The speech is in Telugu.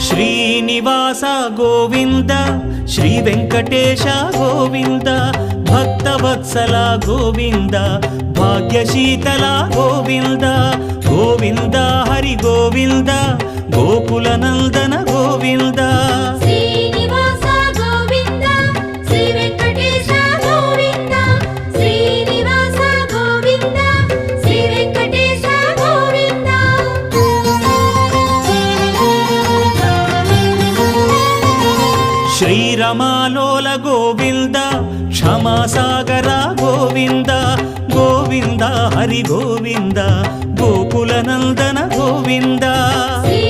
శ్రీనివాస గోవింద శ్రీ వెంకటేశ గోవింద భక్తవత్సల గోవింద భాగ్యశీతల గోవింద గోవింద హరి గోవింద గోకుల నందన గోవింద శ్రీనివాస గోవింద శ్రీ వెంకటేశ గోవింద శ్రీనివాస గోవింద శ్రీ వెంకటేశ గోవింద శ్రీరమాలోల గోవింద క్షమాసాగర గోవింద గోవింద హరి గోవింద గోకుల నందన గోవింద శ్రీ